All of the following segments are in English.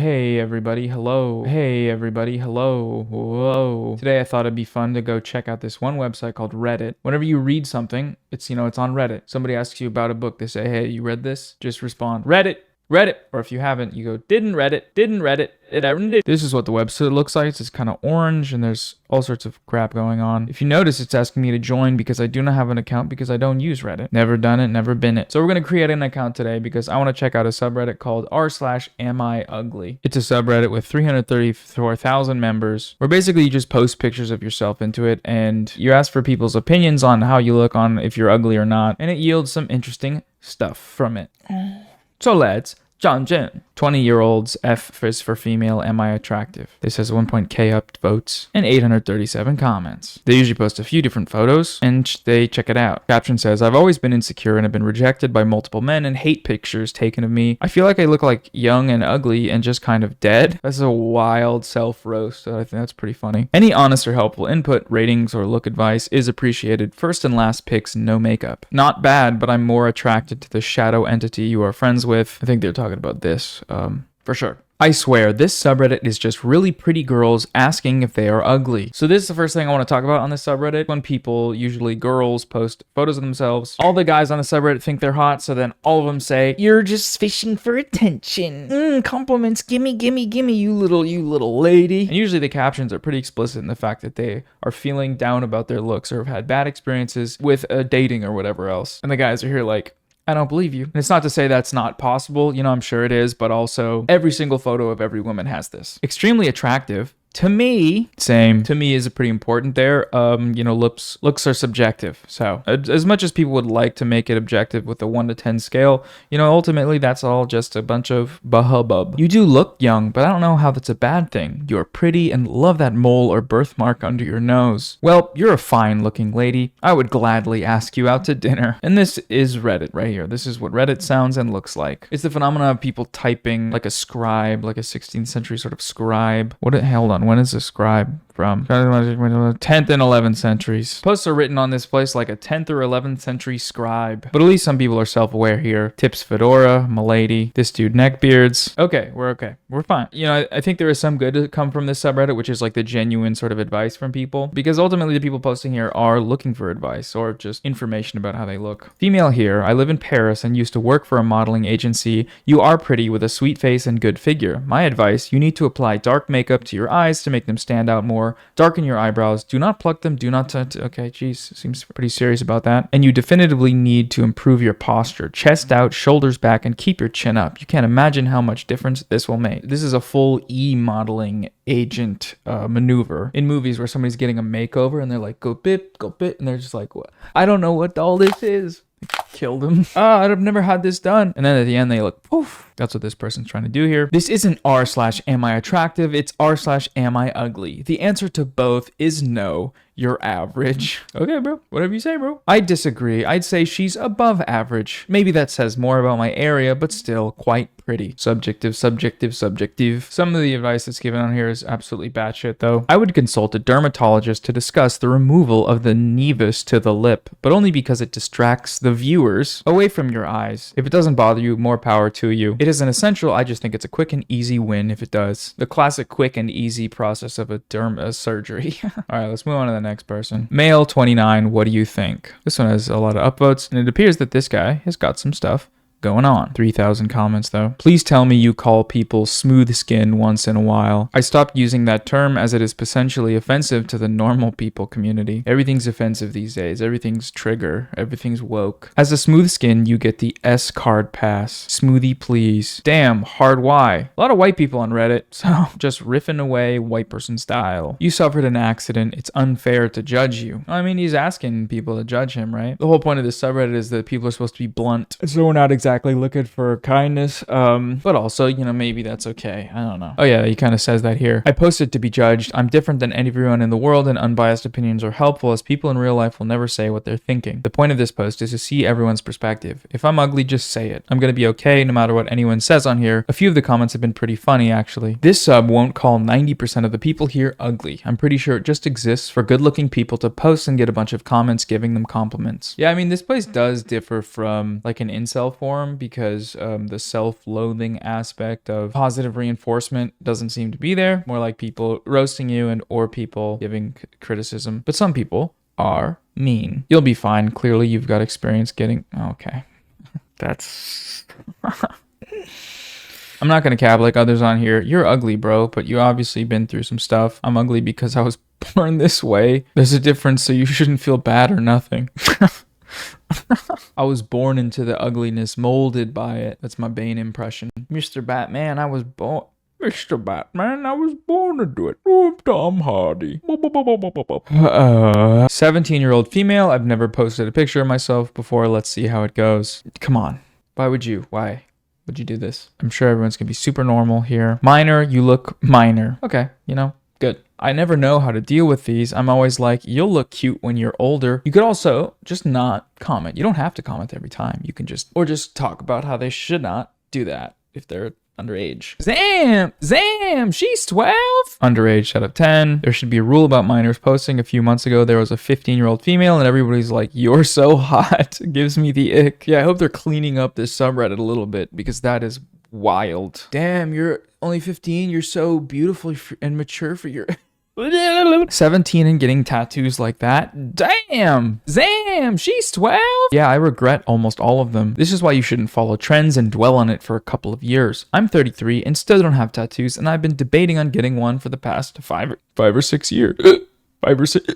Hey everybody, hello. Hey everybody, hello. Whoa. Today I thought it'd be fun to go check out this one website called Reddit. Whenever you read something, it's on Reddit. Somebody asks you about a book. They say, hey, you read this? Just respond, Reddit. Reddit. Or if you haven't, you go, didn't read it. This is what the website looks like. It's kind of orange and there's all sorts of crap going on. If you notice, it's asking me to join because I do not have an account because I don't use Reddit. Never done it, never been it. So we're going to create an account today because I want to check out a subreddit called r/amiugly. It's a subreddit with 334,000 members where basically you just post pictures of yourself into it and you ask for people's opinions on how you look, on if you're ugly or not, and it yields some interesting stuff from it. So let's jump in. 20-year-olds, F is for female, am I attractive? This has 1.k up votes and 837 comments. They usually post a few different photos and they check it out. Caption says, I've always been insecure and have been rejected by multiple men and hate pictures taken of me. I feel like I look like young and ugly and just kind of dead. That's a wild self-roast. I think that's pretty funny. Any honest or helpful input, ratings, or look advice is appreciated. First and last pics, no makeup. Not bad, but I'm more attracted to the shadow entity you are friends with. I think they're talking about this. For sure. I swear, this subreddit is just really pretty girls asking if they are ugly. So this is the first thing I want to talk about on this subreddit. When people, usually girls, post photos of themselves, all the guys on the subreddit think they're hot, so then all of them say, you're just fishing for attention. Compliments, gimme, you little lady. And usually the captions are pretty explicit in the fact that they are feeling down about their looks or have had bad experiences with dating or whatever else. And the guys are here like, I don't believe you. And it's not to say that's not possible. I'm sure it is, but also every single photo of every woman has this. Extremely attractive. To me, same. To me is pretty important there. Looks are subjective. So as much as people would like to make it objective with a 1 to 10 scale, ultimately that's all just a bunch of bahubbub. You do look young, but I don't know how that's a bad thing. You're pretty and love that mole or birthmark under your nose. Well, you're a fine looking lady. I would gladly ask you out to dinner. And this is Reddit right here. This is what Reddit sounds and looks like. It's the phenomenon of people typing like a scribe, like a 16th century sort of scribe. Hold on. When is a scribe from? 10th and 11th centuries. Posts are written on this place like a 10th or 11th century scribe. But at least some people are self-aware here. Tips fedora, milady, this dude neckbeards. Okay, we're okay. We're fine. I think there is some good to come from this subreddit, which is like the genuine sort of advice from people. Because ultimately the people posting here are looking for advice or just information about how they look. Female here, I live in Paris and used to work for a modeling agency. You are pretty with a sweet face and good figure. My advice, you need to apply dark makeup to your eyes to make them stand out more. Darken your eyebrows. Do not pluck them. Do not okay, geez, seems pretty serious about that. And you definitively need to improve your posture. Chest out, shoulders back, and keep your chin up. You can't imagine how much difference this will make. This is a full e-modeling agent maneuver in movies where somebody's getting a makeover and they're like, go bit, and they're just like, what? I don't know what all this is. Killed him. I've never had this done. And then at the end they look, poof. That's what this person's trying to do here. This isn't r/am I attractive, it's r/am I ugly. The answer to both is no. You're average. Okay, bro. Whatever you say, bro. I disagree. I'd say she's above average. Maybe that says more about my area, but still quite pretty. Subjective. Some of the advice that's given on here is absolutely batshit, though. I would consult a dermatologist to discuss the removal of the nevus to the lip, but only because it distracts the viewers away from your eyes. If it doesn't bother you, more power to you. It isn't essential. I just think it's a quick and easy win if it does. The classic quick and easy process of a surgery. All right, let's move on to the next person. Male 29, what do you think? This one has a lot of upvotes, and it appears that this guy has got some stuff going on. 3,000 comments though. Please tell me you call people smooth skin once in a while. I stopped using that term as it is potentially offensive to the normal people community. Everything's offensive these days. Everything's trigger. Everything's woke. As a smooth skin, you get the S card pass. Smoothie please. Damn, hard Y. A lot of white people on Reddit, so just riffing away white person style. You suffered an accident. It's unfair to judge you. I mean, he's asking people to judge him, right? The whole point of this subreddit is that people are supposed to be blunt. So we're not exactly looking for kindness, but also, maybe that's okay. I don't know. Oh yeah, he kind of says that here. I posted to be judged. I'm different than everyone in the world, and unbiased opinions are helpful as people in real life will never say what they're thinking. The point of this post is to see everyone's perspective. If I'm ugly, just say it. I'm gonna be okay no matter what anyone says on here. A few of the comments have been pretty funny, actually. This sub won't call 90% of the people here ugly. I'm pretty sure it just exists for good-looking people to post and get a bunch of comments giving them compliments. Yeah, I mean, this place does differ from like an incel forum form because the self-loathing aspect of positive reinforcement doesn't seem to be there. More like people roasting you and or people giving criticism. But some people are mean. You'll be fine. Clearly, you've got experience getting... Okay. That's... I'm not going to cap like others on here. You're ugly, bro, but you obviously been through some stuff. I'm ugly because I was born this way. There's a difference, so you shouldn't feel bad or nothing. I was born into the ugliness, molded by it. That's my Bane impression. Mr. Batman, I was born... Mr. Batman, I was born to do it. Oh, I'm Tom Hardy. 17-year-old female. I've never posted a picture of myself before. Let's see how it goes. Come on. Why would you? Why would you do this? I'm sure everyone's gonna be super normal here. Minor, you look minor. Okay, good. I never know how to deal with these. I'm always like, you'll look cute when you're older. You could also just not comment. You don't have to comment every time. You can just talk about how they should not do that if they're underage. Zam, she's 12. Underage out of 10. There should be a rule about minors posting. A few months ago, there was a 15-year-old female and everybody's like, you're so hot. Gives me the ick. Yeah, I hope they're cleaning up this subreddit a little bit because that is wild. Damn, you're only 15. You're so beautiful and mature for your... 17 and getting tattoos like that. Damn! Zam! She's 12? Yeah, I regret almost all of them. This is why you shouldn't follow trends and dwell on it for a couple of years. I'm 33 and still don't have tattoos, and I've been debating on getting one for the past five or six years. 5 or 6...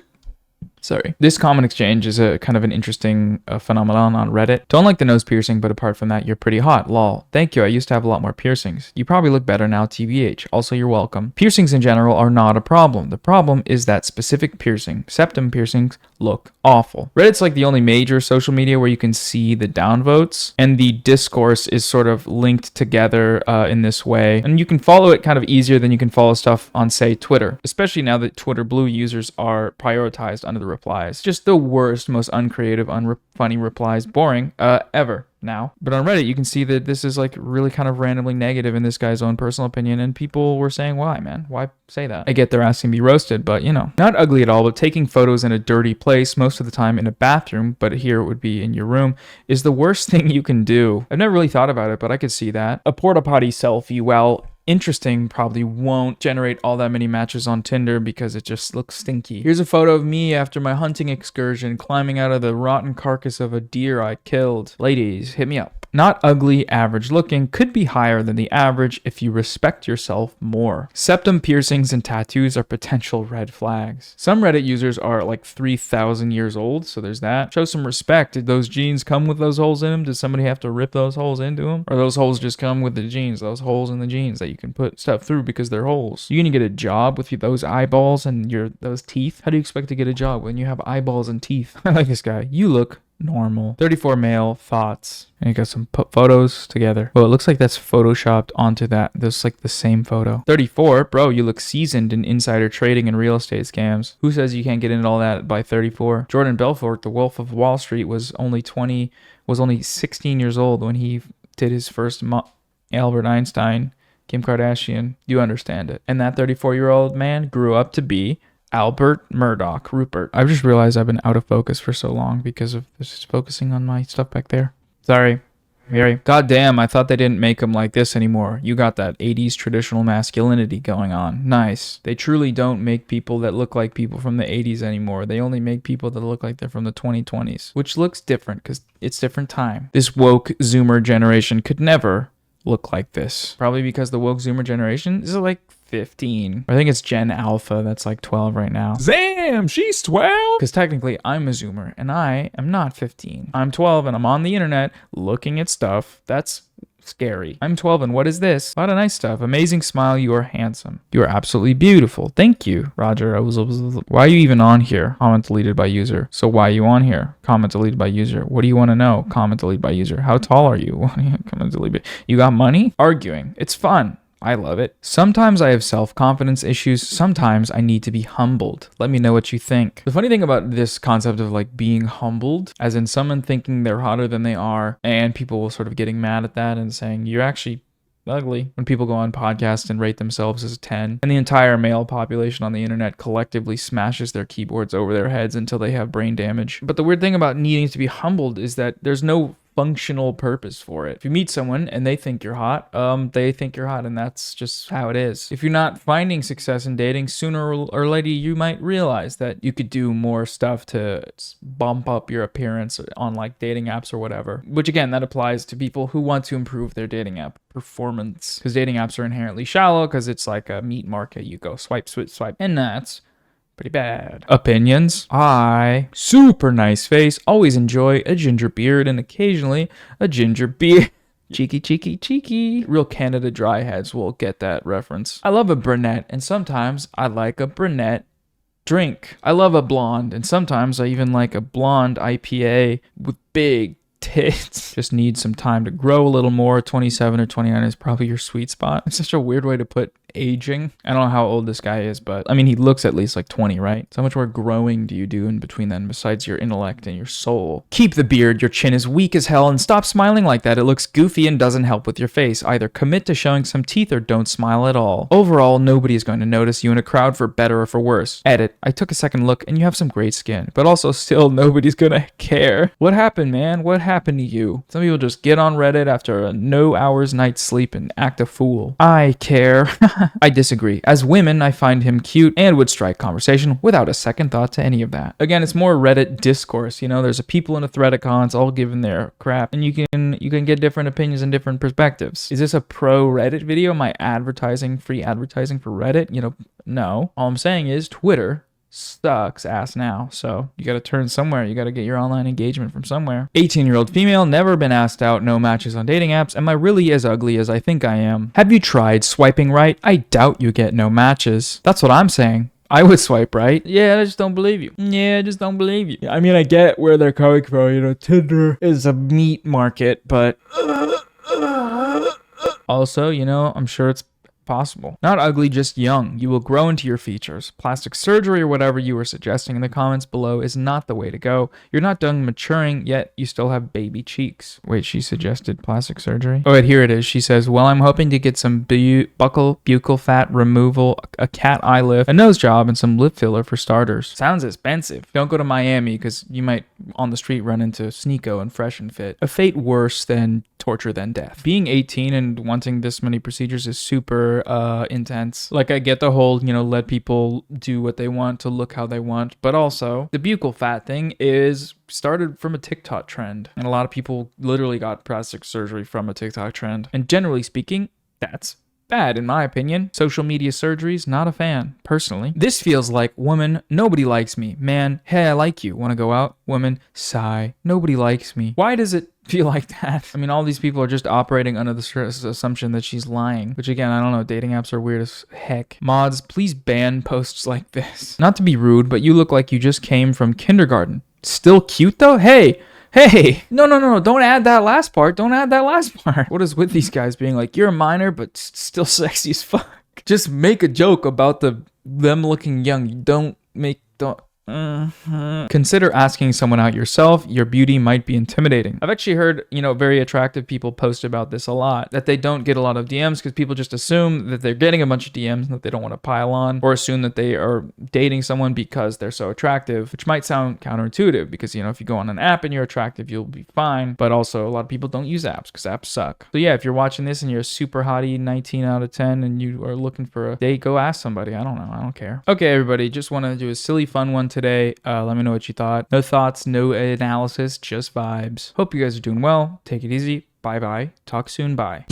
Sorry. This comment exchange is a kind of an interesting phenomenon on Reddit. Don't like the nose piercing, but apart from that, you're pretty hot. Lol. Thank you. I used to have a lot more piercings. You probably look better now, TBH. Also, you're welcome. Piercings in general are not a problem. The problem is that specific piercing. Septum piercings look awful. Reddit's like the only major social media where you can see the downvotes, and the discourse is sort of linked together in this way. And you can follow it kind of easier than you can follow stuff on, say, Twitter, especially now that Twitter Blue users are prioritized under the replies. Just the worst, most uncreative, unfunny replies. Boring, ever now. But on Reddit, you can see that this is like really kind of randomly negative in this guy's own personal opinion, and people were saying, why, man? Why say that? I get they're asking to be roasted, but not ugly at all, but taking photos in a dirty place, most of the time in a bathroom, but here it would be in your room, is the worst thing you can do. I've never really thought about it, but I could see that. A porta potty selfie, well, interesting, probably won't generate all that many matches on Tinder because it just looks stinky. Here's a photo of me after my hunting excursion climbing out of the rotten carcass of a deer I killed. Ladies, hit me up. Not ugly, average looking, could be higher than the average if you respect yourself more. Septum piercings and tattoos are potential red flags. Some Reddit users are like 3,000 years old, so there's that. Show some respect. Did those jeans come with those holes in them? Did somebody have to rip those holes into them? Or those holes just come with the jeans, those holes in the jeans that you can put stuff through because they're holes? You gonna get a job with those eyeballs and those teeth? How do you expect to get a job when you have eyeballs and teeth? I like this guy. You look normal. 34 male, thoughts. And you got some photos together. Well, it looks like that's photoshopped onto that. This like the same photo. 34, bro, you look seasoned in insider trading and real estate scams. Who says you can't get into all that by 34? Jordan Belfort, the Wolf of Wall Street, was only 16 years old when he did his first Albert Einstein, Kim Kardashian. You understand it. And that 34-year-old man grew up to be Albert Murdoch, Rupert. I've just realized I've been out of focus for so long because of just focusing on my stuff back there. Sorry. God damn, I thought they didn't make them like this anymore. You got that 80s traditional masculinity going on. Nice. They truly don't make people that look like people from the 80s anymore. They only make people that look like they're from the 2020s, which looks different because it's different time. This woke Zoomer generation could never look like this. Probably because the woke Zoomer generation is like 15. I think it's Gen Alpha that's like 12 right now. Zam, she's 12? Because technically I'm a Zoomer and I am not 15. I'm 12 and I'm on the internet looking at stuff. That's scary. I'm 12 and what is this? A lot of nice stuff. Amazing smile. You are handsome. You are absolutely beautiful. Thank you, Roger. Why are you even on here? Comment deleted by user. So why are you on here? Comment deleted by user. What do you want to know? Comment deleted by user. How tall are you? Comment deleted by... You got money? Arguing. It's fun. I love it. Sometimes I have self-confidence issues. Sometimes I need to be humbled. Let me know what you think. The funny thing about this concept of like being humbled, as in someone thinking they're hotter than they are, and people sort of getting mad at that and saying, you're actually ugly. When people go on podcasts and rate themselves as a 10, and the entire male population on the internet collectively smashes their keyboards over their heads until they have brain damage. But the weird thing about needing to be humbled is that there's no functional purpose for it. If you meet someone and they think you're hot, they think you're hot, and that's just how it is. If you're not finding success in dating, sooner or later you might realize that you could do more stuff to bump up your appearance on like dating apps or whatever. Which again, that applies to people who want to improve their dating app performance, because dating apps are inherently shallow because it's like a meat market. You go swipe, swipe, and that's pretty bad. Opinions. I, super nice face, always enjoy a ginger beard and occasionally a ginger beard. Cheeky. Real Canada dry heads will get that reference. I love a brunette, and sometimes I like a brunette drink. I love a blonde, and sometimes I even like a blonde IPA with big tits. Just need some time to grow a little more. 27 or 29 is probably your sweet spot. It's such a weird way to put aging. I don't know how old this guy is, but I mean, he looks at least like 20, right? So how much more growing do you do in between then besides your intellect and your soul? Keep the beard. Your chin is weak as hell, and stop smiling like that. It looks goofy and doesn't help with your face. Either commit to showing some teeth or don't smile at all. Overall, nobody is going to notice you in a crowd for better or for worse. Edit. I took a second look and you have some great skin, but also still nobody's gonna care. What happened, man? What happened to you? Some people just get on Reddit after a no hours night's sleep and act a fool. I care. I disagree. As women, I find him cute and would strike conversation without a second thought to any of that. Again, it's more Reddit discourse. You know, there's a people in a thread accounts all giving their crap, and you can get different opinions and different perspectives. Is this a pro Reddit video? Am I advertising, free advertising for Reddit? You know, no. All I'm saying is Twitter sucks ass now, so you gotta turn somewhere. You gotta get your online engagement from somewhere. 18-year-old female, never been asked out, no matches on dating apps. Am I really as ugly as I think I am? Have you tried swiping right? I doubt you get no matches. That's what I'm saying. I would swipe right. Yeah, I just don't believe you. Yeah, I just don't believe you. I mean, I get where they're coming from. You know, Tinder is a meat market, but also, you know, I'm sure it's possible. Not ugly, just young. You will grow into your features. Plastic surgery or whatever you were suggesting in the comments below is not the way to go. You're not done maturing, yet you still have baby cheeks. Wait, she suggested plastic surgery? Oh, wait, here it is. She says, well, I'm hoping to get some buccal fat removal, a cat eye lift, a nose job, and some lip filler for starters. Sounds expensive. Don't go to Miami because you might on the street run into Sneeko and Fresh and Fit. A fate worse than torture than death. Being 18 and wanting this many procedures is super intense. Like, I get the whole, you know, let people do what they want to look how they want, but also the buccal fat thing is started from a TikTok trend, and a lot of people literally got plastic surgery from a TikTok trend, and generally speaking, that's bad in my opinion. Social media surgeries, not a fan, personally. This feels like, woman, nobody likes me. Man, hey, I like you. Want to go out? Woman, sigh, nobody likes me. Why does it feel like that? I mean, all these people are just operating under the assumption that she's lying, which again, I don't know, dating apps are weird as heck. Mods, please ban posts like this. Not to be rude, but you look like you just came from kindergarten. Still cute though? Hey, no, don't add that last part. What is with these guys being like, you're a minor, but still sexy as fuck? Just make a joke about them looking young. Don't. Consider asking someone out yourself. Your beauty might be intimidating. I've actually heard, you know, very attractive people post about this a lot, that they don't get a lot of DMs because people just assume that they're getting a bunch of DMs and that they don't want to pile on, or assume that they are dating someone because they're so attractive, which might sound counterintuitive because, you know, if you go on an app and you're attractive, you'll be fine. But also a lot of people don't use apps because apps suck. So yeah, if you're watching this and you're a super hottie 19 out of 10 and you are looking for a date, go ask somebody. I don't know. I don't care. Okay, everybody, just want to do a silly fun one today. Let me know what you thought. No thoughts, no analysis, just vibes. Hope you guys are doing well. Take it easy. Bye bye. Talk soon. Bye.